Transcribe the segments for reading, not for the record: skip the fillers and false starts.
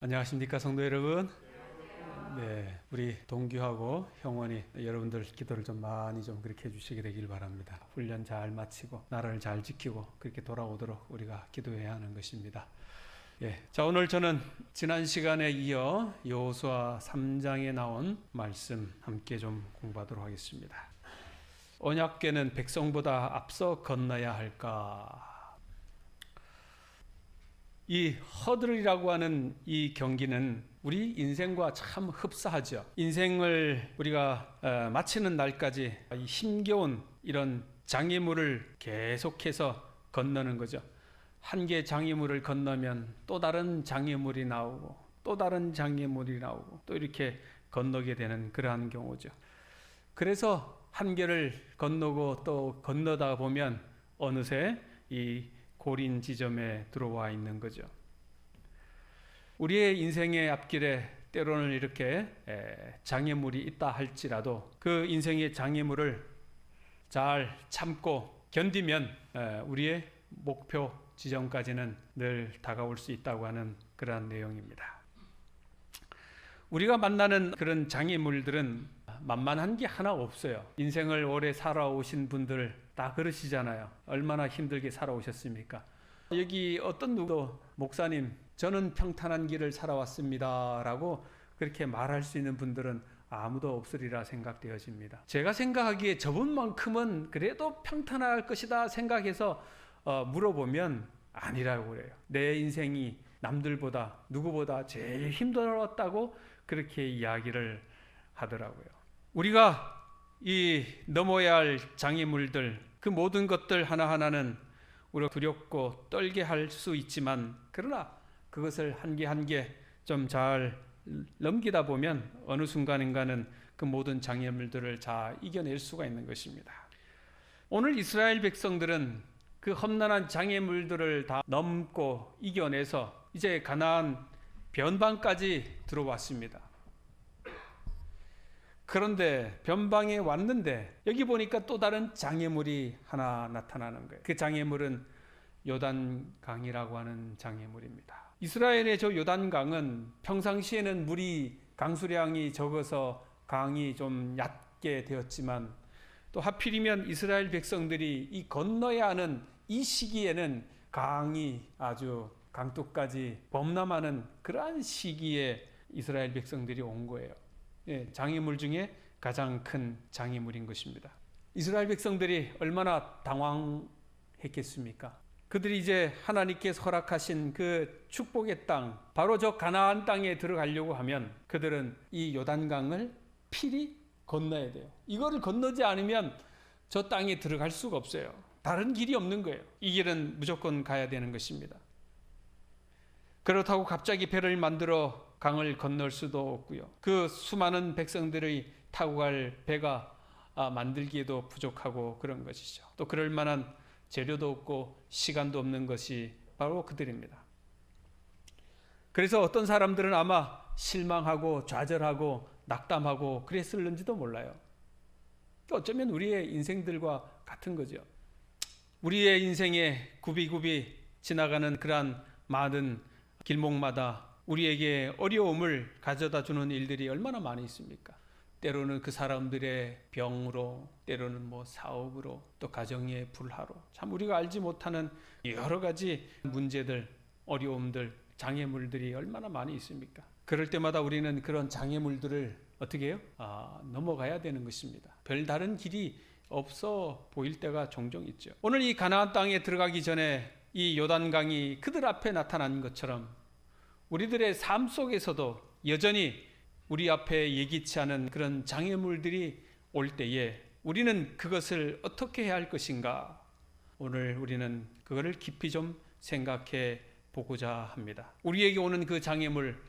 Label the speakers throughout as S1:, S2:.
S1: 안녕하십니까 성도 여러분. 네, 우리 동규하고 형원이 여러분들 기도를 좀 많이 좀 그렇게 해주시게 되길 바랍니다. 훈련 잘 마치고 나라를 잘 지키고 그렇게 돌아오도록 우리가 기도해야 하는 것입니다. 예, 자 오늘 저는 지난 시간에 이어 여호수아 3장에 나온 말씀 함께 좀 공부하도록 하겠습니다. 언약궤는 백성보다 앞서 건너야 할까? 이 허들이라고 하는 이 경기는 우리 인생과 참 흡사하죠. 인생을 우리가 마치는 날까지 이 힘겨운 이런 장애물을 계속해서 건너는 거죠. 한 개 장애물을 건너면 또 다른 장애물이 나오고 또 다른 장애물이 나오고 또 이렇게 건너게 되는 그러한 경우죠. 그래서 한 개를 건너고 또 건너다 보면 어느새 이 고린 지점에 들어와 있는 거죠. 우리의 인생의 앞길에 때로는 이렇게 장애물이 있다 할지라도 그 인생의 장애물을 잘 참고 견디면 우리의 목표 지점까지는 늘 다가올 수 있다고 하는 그러한 내용입니다. 우리가 만나는 그런 장애물들은 만만한 게 하나 없어요. 인생을 오래 살아오신 분들 다 그러시잖아요. 얼마나 힘들게 살아오셨습니까? 여기 어떤 누구도 목사님 저는 평탄한 길을 살아왔습니다 라고 그렇게 말할 수 있는 분들은 아무도 없으리라 생각되어집니다. 제가 생각하기에 저분만큼은 그래도 평탄할 것이다 생각해서 물어보면 아니라고 그래요. 내 인생이 남들보다 누구보다 제일 힘들었다고 그렇게 이야기를 하더라고요. 우리가 이 넘어야 할 장애물들 그 모든 것들 하나하나는 우리가 두렵고 떨게 할 수 있지만 그러나 그것을 한 개 한 개 좀 잘 넘기다 보면 어느 순간인가는 그 모든 장애물들을 잘 이겨낼 수가 있는 것입니다. 오늘 이스라엘 백성들은 그 험난한 장애물들을 다 넘고 이겨내서 이제 가나안 변방까지 들어왔습니다. 그런데 변방에 왔는데 여기 보니까 또 다른 장애물이 하나 나타나는 거예요. 그 장애물은 요단강이라고 하는 장애물입니다. 이스라엘의 저 요단강은 평상시에는 물이 강수량이 적어서 강이 좀 얕게 되었지만 또 하필이면 이스라엘 백성들이 이 건너야 하는 이 시기에는 강이 아주 강둑까지 범람하는 그러한 시기에 이스라엘 백성들이 온 거예요. 장애물 중에 가장 큰 장애물인 것입니다. 이스라엘 백성들이 얼마나 당황했겠습니까? 그들이 이제 하나님께서 허락하신 그 축복의 땅, 바로 저 가나안 땅에 들어가려고 하면 그들은 이 요단강을 필히 건너야 돼요. 이거를 건너지 않으면 저 땅에 들어갈 수가 없어요. 다른 길이 없는 거예요. 이 길은 무조건 가야 되는 것입니다. 그렇다고 갑자기 배를 만들어 강을 건널 수도 없고요. 그 수많은 백성들이 타고 갈 배가 만들기에도 부족하고 그런 것이죠. 또 그럴 만한 재료도 없고 시간도 없는 것이 바로 그들입니다. 그래서 어떤 사람들은 아마 실망하고 좌절하고 낙담하고 그랬을는지도 몰라요. 어쩌면 우리의 인생들과 같은 거죠. 우리의 인생에 굽이굽이 지나가는 그러한 많은 길목마다 우리에게 어려움을 가져다 주는 일들이 얼마나 많이 있습니까? 때로는 그 사람들의 병으로, 때로는 뭐 사업으로, 또 가정의 불화로, 참 우리가 알지 못하는 여러 가지 문제들, 어려움들, 장애물들이 얼마나 많이 있습니까? 그럴 때마다 우리는 그런 장애물들을 어떻게 해요? 넘어가야 되는 것입니다. 별다른 길이 없어 보일 때가 종종 있죠. 오늘 이 가나안 땅에 들어가기 전에 이 요단강이 그들 앞에 나타난 것처럼 우리들의 삶 속에서도 여전히 우리 앞에 예기치 않은 그런 장애물들이 올 때에 우리는 그것을 어떻게 해야 할 것인가? 오늘 우리는 그거를 깊이 좀 생각해 보고자 합니다. 우리에게 오는 그 장애물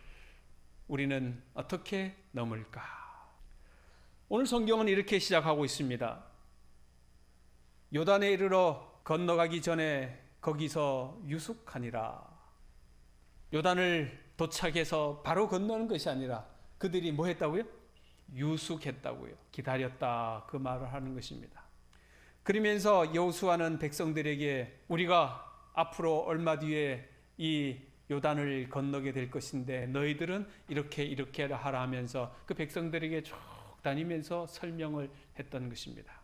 S1: 우리는 어떻게 넘을까? 오늘 성경은 이렇게 시작하고 있습니다. 요단에 이르러 건너가기 전에 거기서 유숙하니라. 요단을 도착해서 바로 건너는 것이 아니라 그들이 뭐 했다고요? 유숙했다고요. 기다렸다 그 말을 하는 것입니다. 그러면서 여호수아는 백성들에게 우리가 앞으로 얼마 뒤에 이 요단을 건너게 될 것인데 너희들은 이렇게 하라 하면서 그 백성들에게 쭉 다니면서 설명을 했던 것입니다.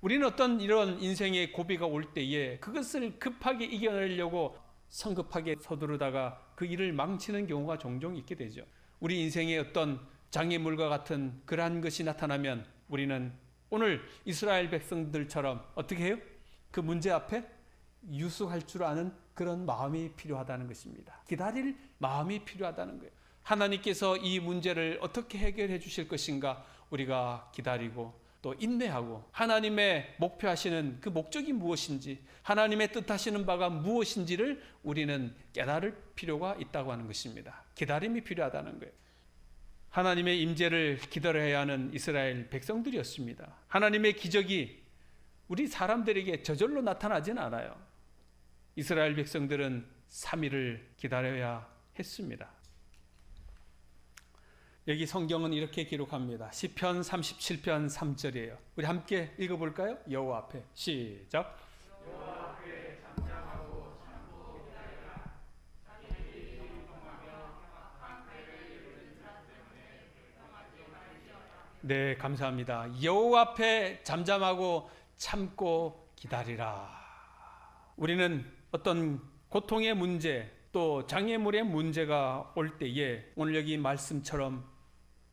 S1: 우리는 어떤 이런 인생의 고비가 올 때에 그것을 급하게 이겨내려고 성급하게 서두르다가 그 일을 망치는 경우가 종종 있게 되죠. 우리 인생에 어떤 장애물과 같은 그러한 것이 나타나면 우리는 오늘 이스라엘 백성들처럼 어떻게 해요? 그 문제 앞에 유숙할 줄 아는 그런 마음이 필요하다는 것입니다. 기다릴 마음이 필요하다는 거예요. 하나님께서 이 문제를 어떻게 해결해 주실 것인가 우리가 기다리고 또 인내하고 하나님의 목표하시는 그 목적이 무엇인지 하나님의 뜻하시는 바가 무엇인지를 우리는 깨달을 필요가 있다고 하는 것입니다. 기다림이 필요하다는 거예요. 하나님의 임재를 기다려야 하는 이스라엘 백성들이었습니다. 하나님의 기적이 우리 사람들에게 저절로 나타나지는 않아요. 이스라엘 백성들은 3일을 기다려야 했습니다. 여기 성경은 이렇게 기록합니다. 시편 37편 3절이에요. 우리 함께 읽어볼까요? 여호와 앞에 시작. 여호와 앞에 잠잠하고 참고 기다리라. 자기의 일이 평하며 깡패를 이루는 자 때문에 불평하지 말지어다. 네, 감사합니다. 여호와 앞에 잠잠하고 참고 기다리라. 우리는 어떤 고통의 문제 또 장애물의 문제가 올 때에 오늘 여기 말씀처럼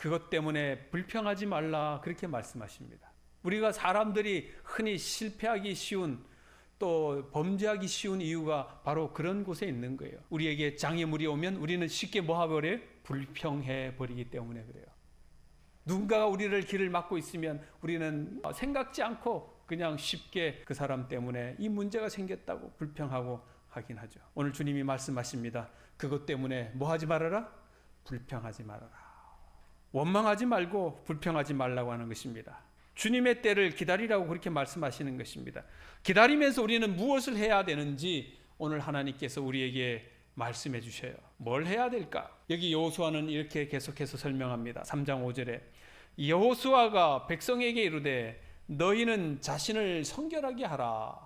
S1: 그것 때문에 불평하지 말라 그렇게 말씀하십니다. 우리가 사람들이 흔히 실패하기 쉬운 또 범죄하기 쉬운 이유가 바로 그런 곳에 있는 거예요. 우리에게 장애물이 오면 우리는 쉽게 뭐 하버려요? 불평해 버리기 때문에 그래요. 누군가가 우리를 길을 막고 있으면 우리는 생각지 않고 그냥 쉽게 그 사람 때문에 이 문제가 생겼다고 불평하고 하긴 하죠. 오늘 주님이 말씀하십니다. 그것 때문에 뭐 하지 말아라? 불평하지 말아라. 원망하지 말고 불평하지 말라고 하는 것입니다. 주님의 때를 기다리라고 그렇게 말씀하시는 것입니다. 기다리면서 우리는 무엇을 해야 되는지 오늘 하나님께서 우리에게 말씀해 주셔요. 뭘 해야 될까? 여기 여호수아는 이렇게 계속해서 설명합니다. 3장 5절에 여호수아가 백성에게 이르되 너희는 자신을 성결하게 하라.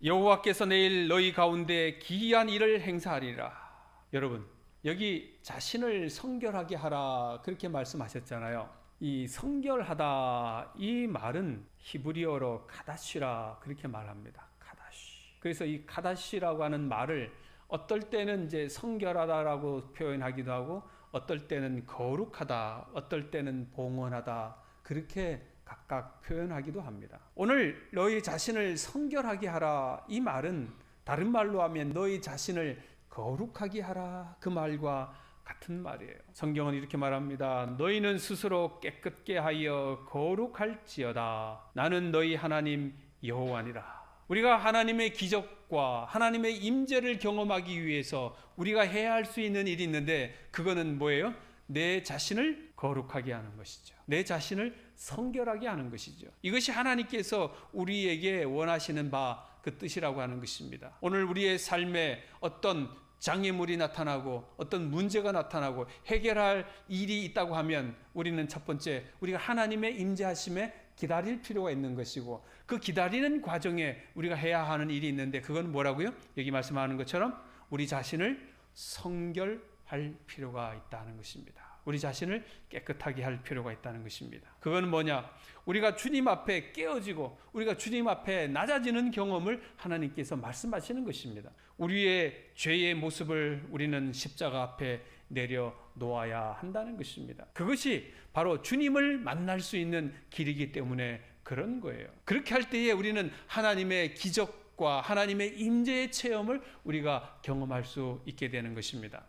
S1: 여호와께서 내일 너희 가운데 기이한 일을 행사하리라. 여러분 여기 자신을 성결하게 하라 그렇게 말씀하셨잖아요. 이 성결하다 이 말은 히브리어로 카다시라 그렇게 말합니다. 카다시. 그래서 이 카다시라고 하는 말을 어떨 때는 이제 성결하다라고 표현하기도 하고 어떨 때는 거룩하다, 어떨 때는 봉헌하다 그렇게 각각 표현하기도 합니다. 오늘 너희 자신을 성결하게 하라 이 말은 다른 말로 하면 너희 자신을 거룩하게 하라 그 말과 같은 말이에요. 성경은 이렇게 말합니다. 너희는 스스로 깨끗게 하여 거룩할지어다. 나는 너희 하나님 여호와니라. 우리가 하나님의 기적과 하나님의 임재를 경험하기 위해서 우리가 해야 할 수 있는 일이 있는데 그거는 뭐예요? 내 자신을 거룩하게 하는 것이죠. 내 자신을 성결하게 하는 것이죠. 이것이 하나님께서 우리에게 원하시는 바 그 뜻이라고 하는 것입니다. 오늘 우리의 삶에 어떤 장애물이 나타나고 어떤 문제가 나타나고 해결할 일이 있다고 하면 우리는 첫 번째 우리가 하나님의 임재하심에 기다릴 필요가 있는 것이고 그 기다리는 과정에 우리가 해야 하는 일이 있는데 그건 뭐라고요? 여기 말씀하는 것처럼 우리 자신을 성결할 필요가 있다는 것입니다. 우리 자신을 깨끗하게 할 필요가 있다는 것입니다. 그건 뭐냐? 우리가 주님 앞에 깨어지고 우리가 주님 앞에 낮아지는 경험을 하나님께서 말씀하시는 것입니다. 우리의 죄의 모습을 우리는 십자가 앞에 내려놓아야 한다는 것입니다. 그것이 바로 주님을 만날 수 있는 길이기 때문에 그런 거예요. 그렇게 할 때에 우리는 하나님의 기적과 하나님의 임재의 체험을 우리가 경험할 수 있게 되는 것입니다.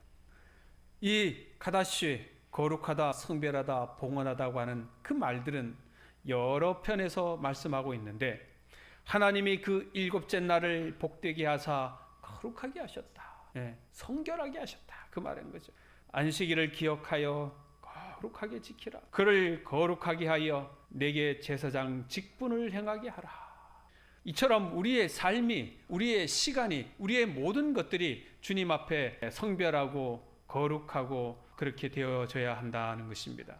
S1: 이 카다시, 거룩하다, 성별하다, 봉헌하다고 하는 그 말들은 여러 편에서 말씀하고 있는데 하나님이 그 일곱째 날을 복되게 하사 거룩하게 하셨다. 성결하게 하셨다. 그 말인 거죠. 안식일을 기억하여 거룩하게 지키라. 그를 거룩하게 하여 내게 제사장 직분을 행하게 하라. 이처럼 우리의 삶이, 우리의 시간이, 우리의 모든 것들이 주님 앞에 성별하고 거룩하고 그렇게 되어져야 한다는 것입니다.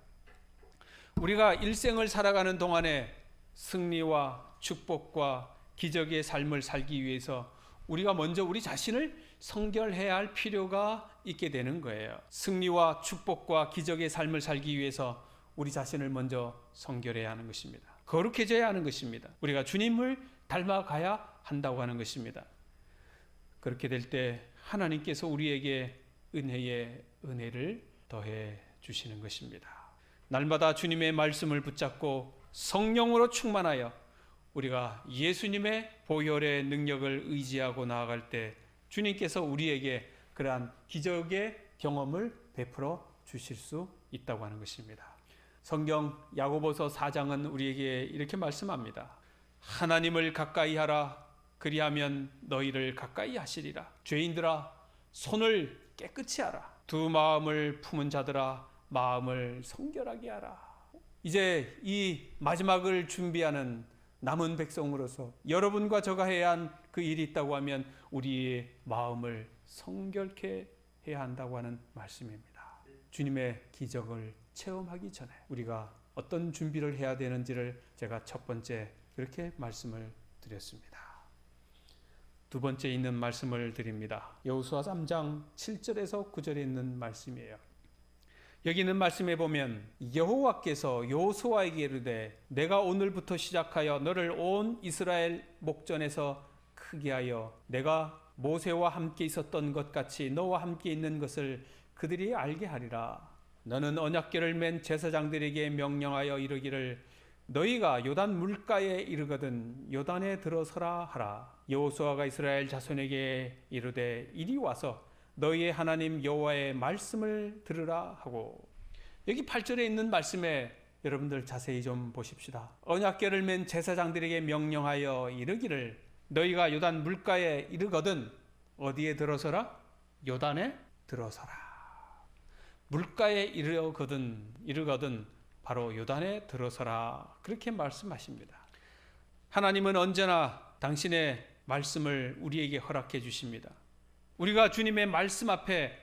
S1: 우리가 일생을 살아가는 동안에 승리와 축복과 기적의 삶을 살기 위해서 우리가 먼저 우리 자신을 성결해야 할 필요가 있게 되는 거예요. 승리와 축복과 기적의 삶을 살기 위해서 우리 자신을 먼저 성결해야 하는 것입니다. 거룩해져야 하는 것입니다. 우리가 주님을 닮아가야 한다고 하는 것입니다. 그렇게 될 때 하나님께서 우리에게 은혜의 은혜를 더해 주시는 것입니다. 날마다 주님의 말씀을 붙잡고 성령으로 충만하여 우리가 예수님의 보혈의 능력을 의지하고 나아갈 때 주님께서 우리에게 그러한 기적의 경험을 베풀어 주실 수 있다고 하는 것입니다. 성경 야고보서 4장은 우리에게 이렇게 말씀합니다. 하나님을 가까이 하라. 그리하면 너희를 가까이 하시리라. 죄인들아, 손을 깨끗이 하라. 두 마음을 품은 자들아, 마음을 성결하게 하라. 이제 이 마지막을 준비하는 남은 백성으로서 여러분과 저가 해야 한 그 일이 있다고 하면 우리의 마음을 성결케 해야 한다고 하는 말씀입니다. 주님의 기적을 체험하기 전에 우리가 어떤 준비를 해야 되는지를 제가 첫 번째 그렇게 말씀을 드렸습니다. 두 번째 있는 말씀을 드립니다. 여호수아 3장 7절에서 9절에 있는 말씀이에요. 여기 있는 말씀에 보면 여호와께서 여호수아에게 이르되 내가 오늘부터 시작하여 너를 온 이스라엘 목전에서 크게 하여 내가 모세와 함께 있었던 것 같이 너와 함께 있는 것을 그들이 알게 하리라. 너는 언약궤를 맨 제사장들에게 명령하여 이르기를 너희가 요단 물가에 이르거든 요단에 들어서라 하라. 여호수아가 이스라엘 자손에게 이르되 이리 와서 너희의 하나님 여호와의 말씀을 들으라 하고, 여기 8절에 있는 말씀에 여러분들 자세히 좀 보십시다. 언약궤를 맨 제사장들에게 명령하여 이르기를 너희가 요단 물가에 이르거든 어디에 들어서라? 요단에 들어서라. 물가에 이르거든 바로 요단에 들어서라. 그렇게 말씀하십니다. 하나님은 언제나 당신의 말씀을 우리에게 허락해 주십니다. 우리가 주님의 말씀 앞에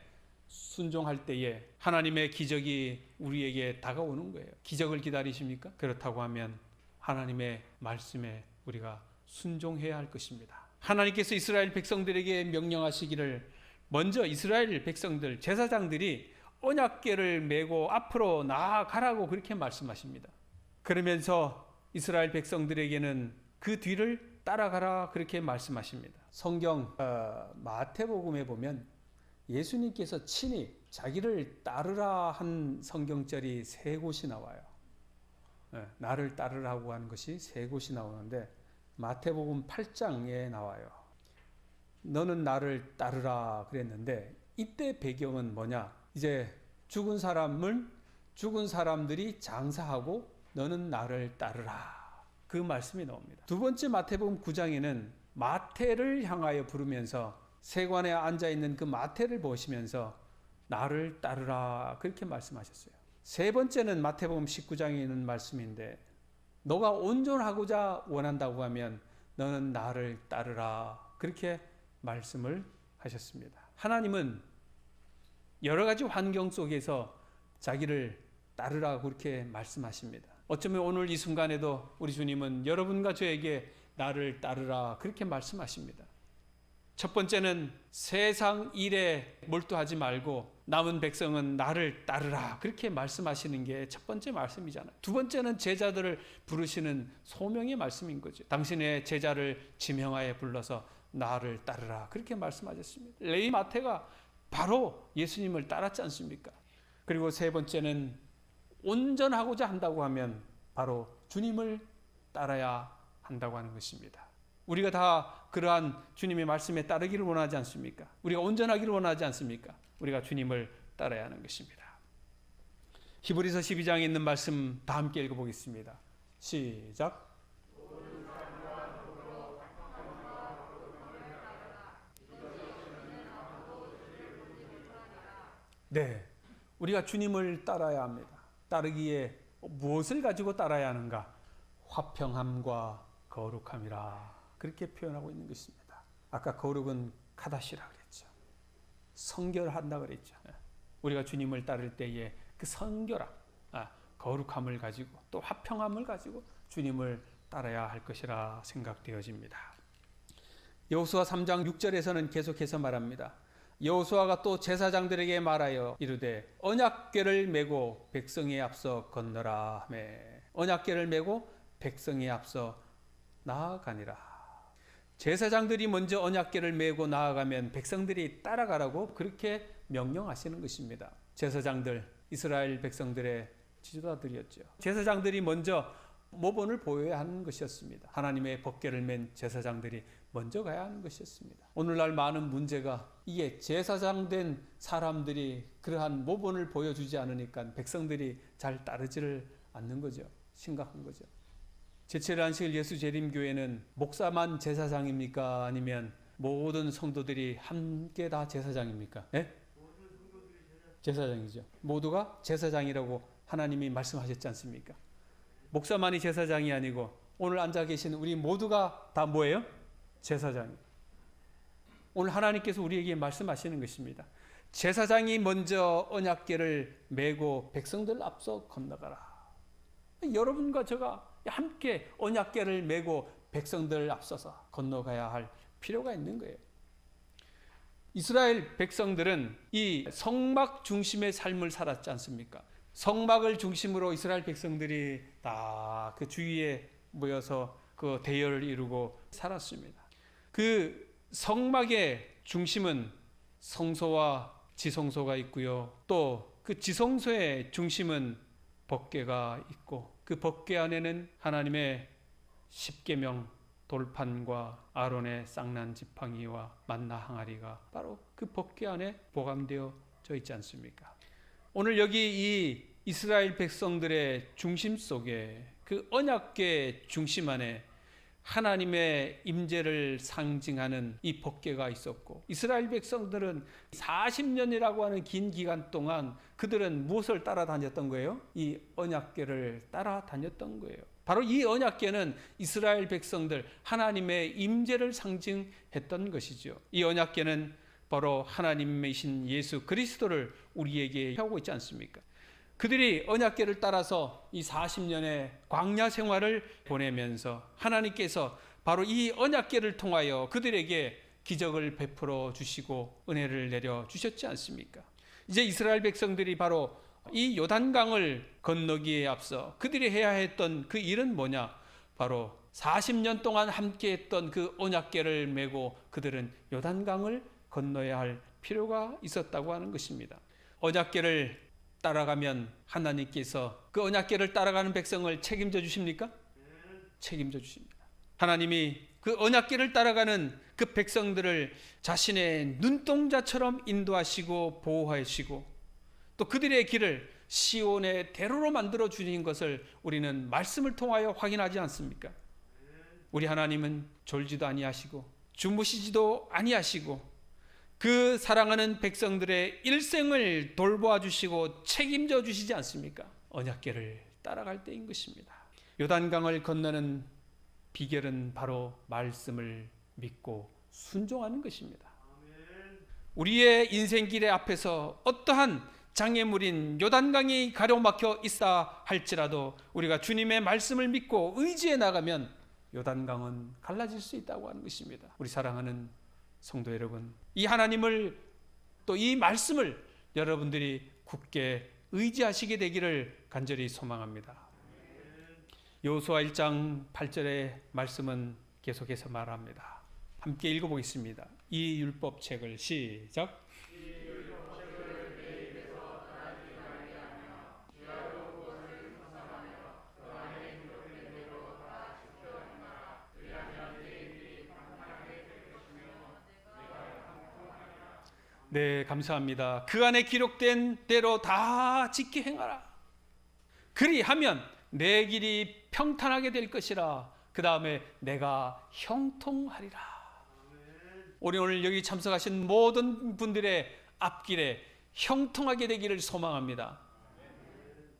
S1: 순종할 때에 하나님의 기적이 우리에게 다가오는 거예요. 기적을 기다리십니까? 그렇다고 하면 하나님의 말씀에 우리가 순종해야 할 것입니다. 하나님께서 이스라엘 백성들에게 명령하시기를 먼저 이스라엘 백성들, 제사장들이 언약궤를 메고 앞으로 나아가라고 그렇게 말씀하십니다. 그러면서 이스라엘 백성들에게는 그 뒤를 따라가라 그렇게 말씀하십니다. 성경 마태복음에 보면 예수님께서 친히 자기를 따르라 한 성경절이 3곳이 나와요. 나를 따르라고 하는 것이 3곳이 나오는데 마태복음 8장에 나와요. 너는 나를 따르라 그랬는데 이때 배경은 뭐냐? 이제 죽은 사람들이 장사하고 너는 나를 따르라. 그 말씀이 나옵니다. 두 번째 마태복음 9장에는 마태를 향하여 부르면서 세관에 앉아있는 그 마태를 보시면서 나를 따르라 그렇게 말씀하셨어요. 세 번째는 마태복음 19장에 있는 말씀인데 너가 온전하고자 원한다고 하면 너는 나를 따르라 그렇게 말씀을 하셨습니다. 하나님은 여러 가지 환경 속에서 자기를 따르라 그렇게 말씀하십니다. 어쩌면 오늘 이 순간에도 우리 주님은 여러분과 저에게 나를 따르라 그렇게 말씀하십니다. 첫 번째는 세상 일에 몰두하지 말고 남은 백성은 나를 따르라 그렇게 말씀하시는 게 첫 번째 말씀이잖아요. 두 번째는 제자들을 부르시는 소명의 말씀인 거죠. 당신의 제자를 지명하여 불러서 나를 따르라 그렇게 말씀하셨습니다. 레위 마태가 바로 예수님을 따랐지 않습니까? 그리고 세 번째는 온전하고자 한다고 하면 바로 주님을 따라야 한다고 하는 것입니다. 우리가 다 그러한 주님의 말씀에 따르기를 원하지 않습니까? 우리가 온전하기를 원하지 않습니까? 우리가 주님을 따라야 하는 것입니다. 히브리서 12장에 있는 말씀 다 함께 읽어보겠습니다. 시작. 네, 우리가 주님을 따라야 합니다. 따르기에 무엇을 가지고 따라야 하는가? 화평함과 거룩함이라 그렇게 표현하고 있는 것입니다. 아까 거룩은 카다시라 그랬죠. 성결한다 그랬죠. 우리가 주님을 따를 때에 그 성결함, 거룩함을 가지고 또 화평함을 가지고 주님을 따라야 할 것이라 생각되어집니다. 여호수아 3장 6절에서는 계속해서 말합니다. 여호수아가 또 제사장들에게 말하여 이르되 언약궤를 메고 백성에 앞서 건너라 하며 언약궤를 메고 백성에 앞서 나아가니라. 제사장들이 먼저 언약궤를 메고 나아가면 백성들이 따라가라고 그렇게 명령하시는 것입니다. 제사장들, 이스라엘 백성들의 지도자들이었죠. 제사장들이 먼저 모본을 보여야 하는 것이었습니다. 하나님의 법궤를 맨 제사장들이 먼저 가야 하는 것이었습니다. 오늘날 많은 문제가 이게 제사장 된 사람들이 그러한 모본을 보여주지 않으니까 백성들이 잘 따르지를 않는 거죠. 심각한 거죠. 제7일 안식일 예수재림교회는 목사만 제사장입니까? 아니면 모든 성도들이 함께 다 제사장입니까? 네? 제사장이죠. 모두가 제사장이라고 하나님이 말씀하셨지 않습니까? 목사만이 제사장이 아니고 오늘 앉아 계신 우리 모두가 다 뭐예요? 제사장이에요. 오늘 하나님께서 우리에게 말씀하시는 것입니다. 제사장이 먼저 언약궤를 메고 백성들 앞서 건너가라. 여러분과 제가 함께 언약궤를 메고 백성들 앞서서 건너가야 할 필요가 있는 거예요. 이스라엘 백성들은 이 성막 중심의 삶을 살았지 않습니까? 성막을 중심으로 이스라엘 백성들이 다 그 주위에 모여서 그 대열을 이루고 살았습니다. 그 성막의 중심은 성소와 지성소가 있고요. 또 그 지성소의 중심은 법궤가 있고 그 법궤 안에는 하나님의 십계명 돌판과 아론의 쌍난 지팡이와 만나 항아리가 바로 그 법궤 안에 보관되어 있지 않습니까? 오늘 여기 이 이스라엘 백성들의 중심 속에 그 언약궤 중심 안에 하나님의 임재를 상징하는 이 법궤가 있었고 이스라엘 백성들은 40년이라고 하는 긴 기간 동안 그들은 무엇을 따라다녔던 거예요? 이 언약궤를 따라다녔던 거예요. 바로 이 언약궤는 이스라엘 백성들 하나님의 임재를 상징했던 것이죠. 이 언약궤는 바로 하나님이신 예수 그리스도를 우리에게 하고 있지 않습니까? 그들이 언약궤를 따라서 이 40년의 광야 생활을 보내면서 하나님께서 바로 이 언약궤를 통하여 그들에게 기적을 베풀어 주시고 은혜를 내려 주셨지 않습니까? 이제 이스라엘 백성들이 바로 이 요단강을 건너기에 앞서 그들이 해야 했던 그 일은 뭐냐? 바로 40년 동안 함께 했던 그 언약궤를 메고 그들은 요단강을 건너야 할 필요가 있었다고 하는 것입니다. 언약궤를 따라가면 하나님께서 그 언약궤를 따라가는 백성을 책임져 주십니까? 책임져 주십니다. 하나님이 그 언약궤를 따라가는 그 백성들을 자신의 눈동자처럼 인도하시고 보호하시고 또 그들의 길을 시온의 대로로 만들어 주신 것을 우리는 말씀을 통하여 확인하지 않습니까? 우리 하나님은 졸지도 아니하시고 주무시지도 아니하시고 그 사랑하는 백성들의 일생을 돌보아 주시고 책임져 주시지 않습니까? 언약궤를 따라갈 때인 것입니다. 요단강을 건너는 비결은 바로 말씀을 믿고 순종하는 것입니다. 우리의 인생길의 앞에서 어떠한 장애물인 요단강이 가로막혀 있다 할지라도 우리가 주님의 말씀을 믿고 의지해 나가면 요단강은 갈라질 수 있다고 하는 것입니다. 우리 사랑하는 성도 여러분, 이 하나님을 또 이 말씀을 여러분들이 굳게 의지하시게 되기를 간절히 소망합니다. 여호수아 1장 8절의 말씀은 계속해서 말합니다. 함께 읽어보겠습니다. 이 율법책을 시작. 네, 감사합니다. 그 안에 기록된 대로 다 지키 행하라. 그리하면 내 길이 평탄하게 될 것이라. 그 다음에 내가 형통하리라. 우리 오늘 여기 참석하신 모든 분들의 앞길에 형통하게 되기를 소망합니다.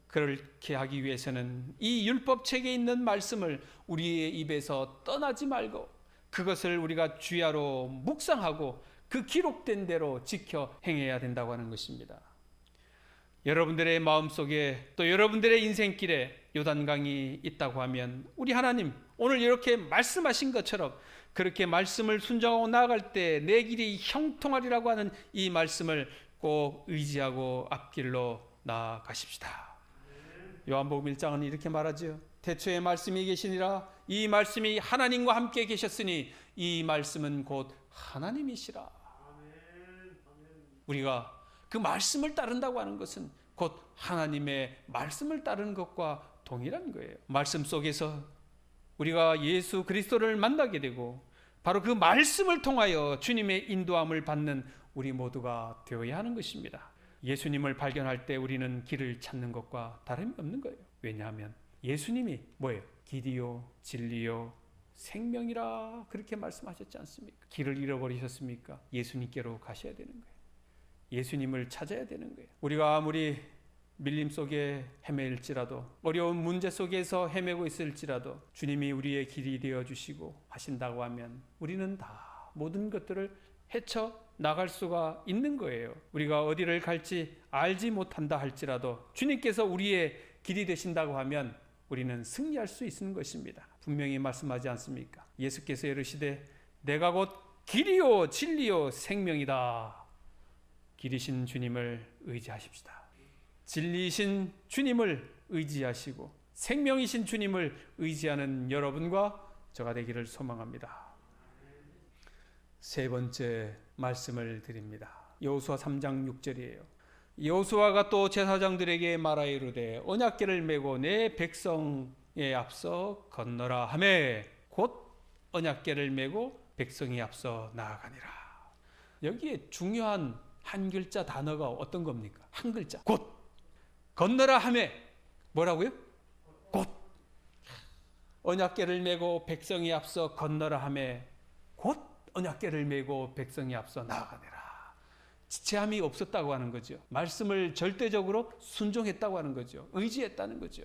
S1: 그렇게 하기 위해서는 이 율법책에 있는 말씀을 우리의 입에서 떠나지 말고 그것을 우리가 주야로 묵상하고 그 기록된 대로 지켜 행해야 된다고 하는 것입니다. 여러분들의 마음속에 또 여러분들의 인생길에 요단강이 있다고 하면 우리 하나님 오늘 이렇게 말씀하신 것처럼 그렇게 말씀을 순종하고 나아갈 때 내 길이 형통하리라고 하는 이 말씀을 꼭 의지하고 앞길로 나아가십시다. 요한복음 1장은 이렇게 말하죠. 태초에 말씀이 계시니라. 이 말씀이 하나님과 함께 계셨으니 이 말씀은 곧 하나님이시라. 우리가 그 말씀을 따른다고 하는 것은 곧 하나님의 말씀을 따르는 것과 동일한 거예요. 말씀 속에서 우리가 예수 그리스도를 만나게 되고 바로 그 말씀을 통하여 주님의 인도함을 받는 우리 모두가 되어야 하는 것입니다. 예수님을 발견할 때 우리는 길을 찾는 것과 다름이 없는 거예요. 왜냐하면 예수님이 뭐예요? 길이요 진리요 생명이라 그렇게 말씀하셨지 않습니까? 길을 잃어버리셨습니까? 예수님께로 가셔야 되는 거예요. 예수님을 찾아야 되는 거예요. 우리가 아무리 밀림 속에 헤매일지라도 어려운 문제 속에서 헤매고 있을지라도 주님이 우리의 길이 되어주시고 하신다고 하면 우리는 다 모든 것들을 헤쳐 나갈 수가 있는 거예요. 우리가 어디를 갈지 알지 못한다 할지라도 주님께서 우리의 길이 되신다고 하면 우리는 승리할 수 있는 것입니다. 분명히 말씀하지 않습니까? 예수께서 이르시되 내가 곧 길이요 진리요 생명이다. 길이신 주님을 의지하십시다. 진리이신 주님을 의지하시고 생명이신 주님을 의지하는 여러분과 저가 되기를 소망합니다. 세 번째 말씀을 드립니다. 여호수아 3장 6절이에요. 여호수아가 또 제사장들에게 말하여 이르되 언약궤를 메고 내 백성에 앞서 건너라 하매 곧 언약궤를 메고 백성에 앞서 나아가니라. 여기에 중요한 한 글자 단어가 어떤 겁니까? 한 글자 곧. 건너라 하매 뭐라고요? 곧. 언약궤를 메고 백성에 앞서 건너라 하매 곧 언약궤를 메고 백성에 앞서 나아가니라. 지체함이 없었다고 하는 거죠. 말씀을 절대적으로 순종했다고 하는 거죠. 의지했다는 거죠.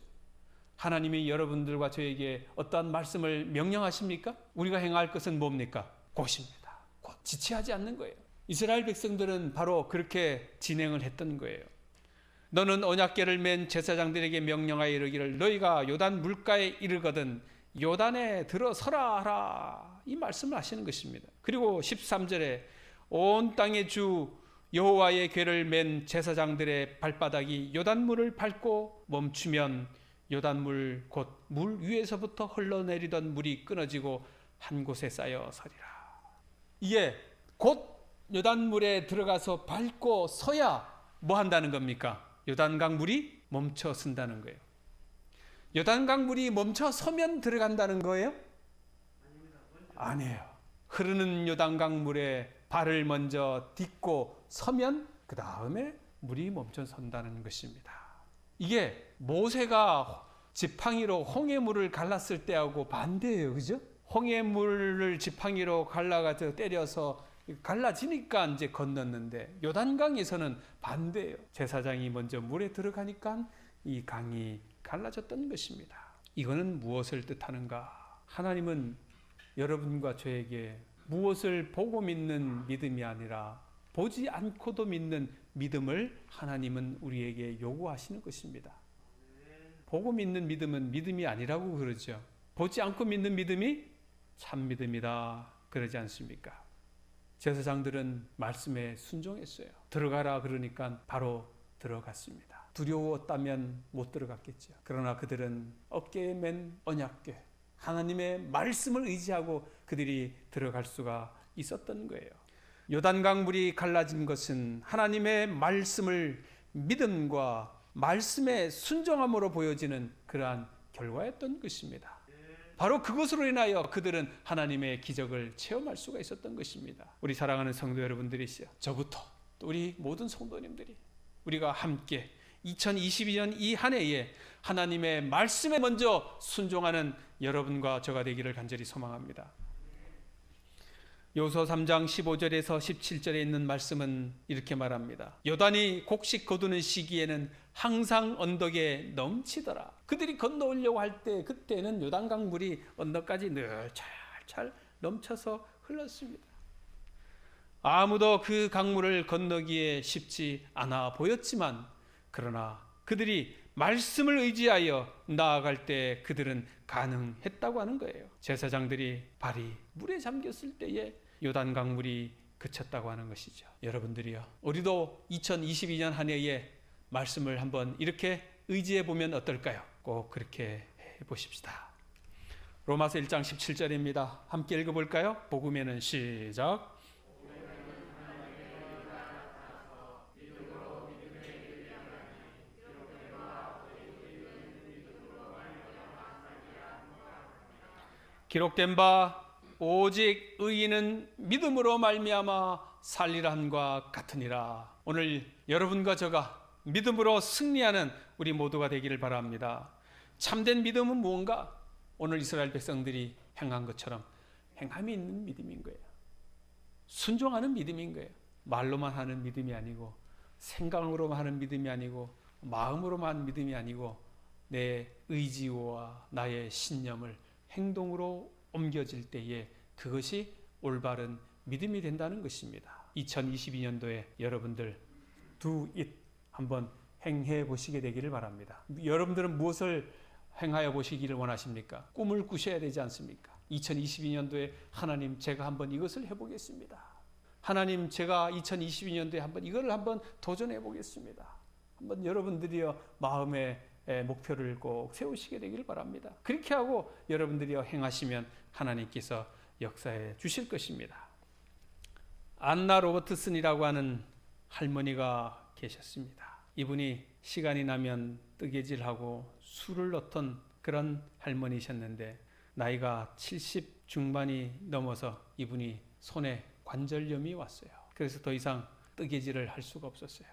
S1: 하나님이 여러분들과 저에게 어떠한 말씀을 명령하십니까? 우리가 행할 것은 뭡니까? 곧입니다. 곧. 지체하지 않는 거예요. 이스라엘 백성들은 바로 그렇게 진행을 했던 거예요. 너는 언약궤를 맨 제사장들에게 명령하여 이르기를 너희가 요단 물가에 이르거든 요단에 들어서라 하라. 이 말씀을 하시는 것입니다. 그리고 13절에 온 땅의 주 여호와의 궤를 맨 제사장들의 발바닥이 요단물을 밟고 멈추면 요단물 곧 물 위에서부터 흘러내리던 물이 끊어지고 한 곳에 쌓여 서리라. 이게 곧 요단물에 들어가서 밟고 서야 뭐 한다는 겁니까? 요단강 물이 멈춰 선다는 거예요. 요단강 물이 멈춰 서면 들어간다는 거예요? 아니에요. 흐르는 요단강 물에 발을 먼저 딛고 서면 그 다음에 물이 멈춰 선다는 것입니다. 이게 모세가 지팡이로 홍해물을 갈랐을 때하고 반대예요. 그죠? 홍해물을 지팡이로 갈라가지고 때려서 갈라지니까 이제 건넜는데 요단강에서는 반대예요. 제사장이 먼저 물에 들어가니까 이 강이 갈라졌던 것입니다. 이거는 무엇을 뜻하는가? 하나님은 여러분과 저에게 무엇을 보고 믿는 믿음이 아니라 보지 않고도 믿는 믿음을 하나님은 우리에게 요구하시는 것입니다. 보고 믿는 믿음은 믿음이 아니라고 그러죠. 보지 않고 믿는 믿음이 참 믿음이다 그러지 않습니까? 제사장들은 말씀에 순종했어요. 들어가라 그러니까 바로 들어갔습니다. 두려웠다면 못 들어갔겠죠. 그러나 그들은 어깨에 맨 언약궤 하나님의 말씀을 의지하고 그들이 들어갈 수가 있었던 거예요. 요단강 물이 갈라진 것은 하나님의 말씀을 믿음과 말씀의 순종함으로 보여지는 그러한 결과였던 것입니다. 바로 그것으로 인하여 그들은 하나님의 기적을 체험할 수가 있었던 것입니다. 우리 사랑하는 성도 여러분들이시여, 저부터 또 우리 모든 성도님들이 우리가 함께 2022년 이 한 해에 하나님의 말씀에 먼저 순종하는 여러분과 저가 되기를 간절히 소망합니다. 여호수아 3장 15절에서 17절에 있는 말씀은 이렇게 말합니다. 요단이 곡식 거두는 시기에는 항상 언덕에 넘치더라. 그들이 건너오려고 할 때 그때는 요단강 물이 언덕까지 늘 찰찰 넘쳐서 흘렀습니다. 아무도 그 강물을 건너기에 쉽지 않아 보였지만 그러나 그들이 말씀을 의지하여 나아갈 때 그들은 가능했다고 하는 거예요. 제사장들이 발이 물에 잠겼을 때에 요단강 물이 그쳤다고 하는 것이죠. 여러분들이요, 우리도 2022년 한 해에 말씀을 한번 이렇게 의지해 보면 어떨까요? 꼭 그렇게 해 보십시다. 로마서 1장 17절입니다. 함께 읽어볼까요? 복음에는 시작. 기록된 바 오직 의인은 믿음으로 말미암아 살리라 함과 같으니라. 오늘 여러분과 저가 믿음으로 승리하는 우리 모두가 되기를 바랍니다. 참된 믿음은 무언가? 오늘 이스라엘 백성들이 행한 것처럼 행함이 있는 믿음인 거예요. 순종하는 믿음인 거예요. 말로만 하는 믿음이 아니고, 생각으로만 하는 믿음이 아니고, 마음으로만 하는 믿음이 아니고, 내 의지와 나의 신념을 행동으로 옮겨질 때에 그것이 올바른 믿음이 된다는 것입니다. 2022년도에 여러분들 do it 한번 행해 보시게 되기를 바랍니다. 여러분들은 무엇을 행하여 보시기를 원하십니까? 꿈을 꾸셔야 되지 않습니까? 2022년도에 하나님, 제가 한번 이것을 해보겠습니다. 하나님, 제가 2022년도에 한번 이거를 한번 도전해 보겠습니다. 한번 여러분들이요, 마음에 목표를 꼭 세우시게 되기를 바랍니다. 그렇게 하고 여러분들이 행하시면 하나님께서 역사해 주실 것입니다. 안나 로버트슨이라고 하는 할머니가 계셨습니다. 이분이 시간이 나면 뜨개질하고 술을 넣던 그런 할머니셨는데, 나이가 70 중반이 넘어서 이분이 손에 관절염이 왔어요. 그래서 더 이상 뜨개질을 할 수가 없었어요.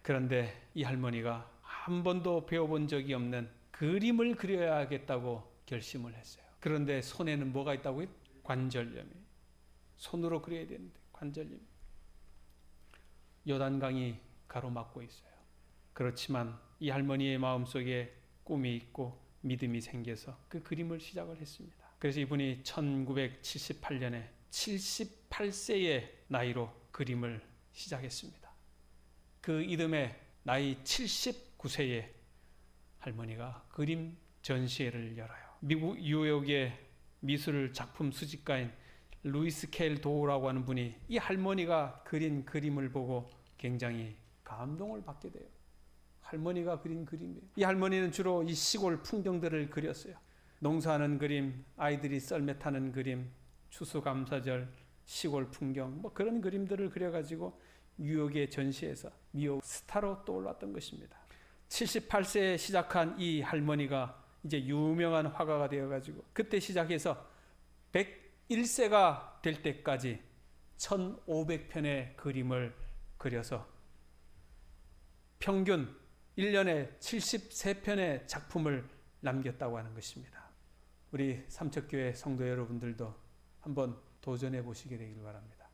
S1: 그런데 이 할머니가 한 번도 배워본 적이 없는 그림을 그려야겠다고 결심을 했어요. 그런데 손에는 뭐가 있다고요? 관절염이. 손으로 그려야 되는데 관절염이. 요단강이 가로막고 있어요. 그렇지만 이 할머니의 마음속에 꿈이 있고 믿음이 생겨서 그 그림을 시작을 했습니다. 그래서 이분이 1978년에 78세의 나이로 그림을 시작했습니다. 그 이듬해 나이 79세의 할머니가 그림 전시회를 열어요. 미국 뉴욕의 미술 작품 수집가인 루이스 케일 도우라고 하는 분이 이 할머니가 그린 그림을 보고 굉장히 감동을 받게 돼요. 할머니가 그린 그림이에요. 이 할머니는 주로 이 시골 풍경들을 그렸어요. 농사하는 그림, 아이들이 썰매 타는 그림, 추수감사절, 시골 풍경, 뭐 그런 그림들을 그려가지고 뉴욕의 전시에서 뉴욕 스타로 떠올랐던 것입니다. 78세에 시작한 이 할머니가 이제 유명한 화가가 되어가지고 그때 시작해서 101세가 될 때까지 1500편의 그림을 그려서 평균 1년에 73편의 작품을 남겼다고 하는 것입니다. 우리 삼척교회 성도 여러분들도 한번 도전해 보시게 되길 바랍니다.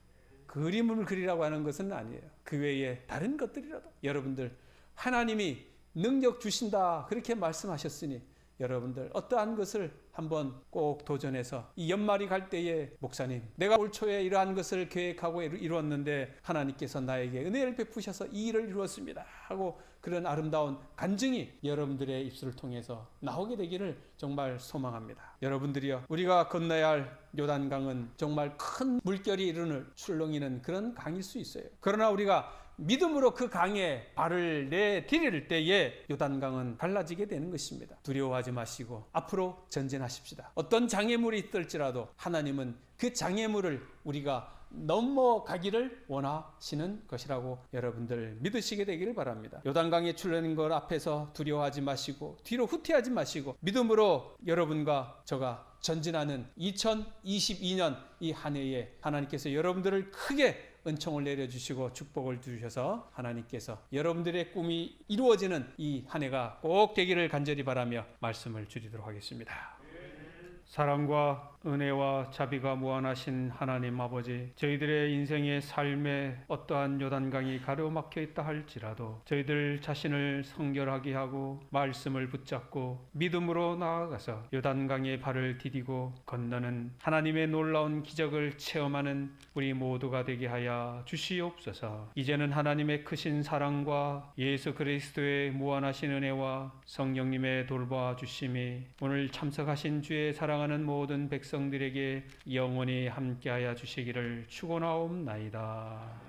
S1: 그림을 그리라고 하는 것은 아니에요. 그 외에 다른 것들이라도 여러분들, 하나님이 능력 주신다 그렇게 말씀하셨으니 여러분들 어떠한 것을 한번 꼭 도전해서 이 연말이 갈 때에, 목사님, 내가 올 초에 이러한 것을 계획하고 이루었는데 하나님께서 나에게 은혜를 베푸셔서 이 일을 이루었습니다 하고 그런 아름다운 간증이 여러분들의 입술을 통해서 나오게 되기를 정말 소망합니다. 여러분들이요, 우리가 건너야 할 요단강은 정말 큰 물결이 이르는 출렁이는 그런 강일 수 있어요. 그러나 우리가 믿음으로 그 강에 발을 내디딜 때에 요단강은 갈라지게 되는 것입니다. 두려워하지 마시고 앞으로 전진하십시다. 어떤 장애물이 있을지라도 하나님은 그 장애물을 우리가 넘어가기를 원하시는 것이라고 여러분들 믿으시게 되기를 바랍니다. 요단강에 출렁이는 것 앞에서 두려워하지 마시고 뒤로 후퇴하지 마시고 믿음으로 여러분과 저가 전진하는 2022년 이 한 해에 하나님께서 여러분들을 크게 은총을 내려주시고 축복을 주셔서 하나님께서 여러분들의 꿈이 이루어지는 이 한 해가 꼭 되기를 간절히 바라며 말씀을 드리도록 하겠습니다. 사랑과 은혜와 자비가 무한하신 하나님 아버지, 저희들의 인생의 삶에 어떠한 요단강이 가로막혀 있다 할지라도 저희들 자신을 성결하게 하고 말씀을 붙잡고 믿음으로 나아가서 요단강의 발을 디디고 건너는 하나님의 놀라운 기적을 체험하는 우리 모두가 되게 하여 주시옵소서. 이제는 하나님의 크신 사랑과 예수 그리스도의 무한하신 은혜와 성령님의 돌봐 주심이 오늘 참석하신 주의 사랑하는 모든 백성들에게 영원히 함께하여 주시기를 축원하옵나이다.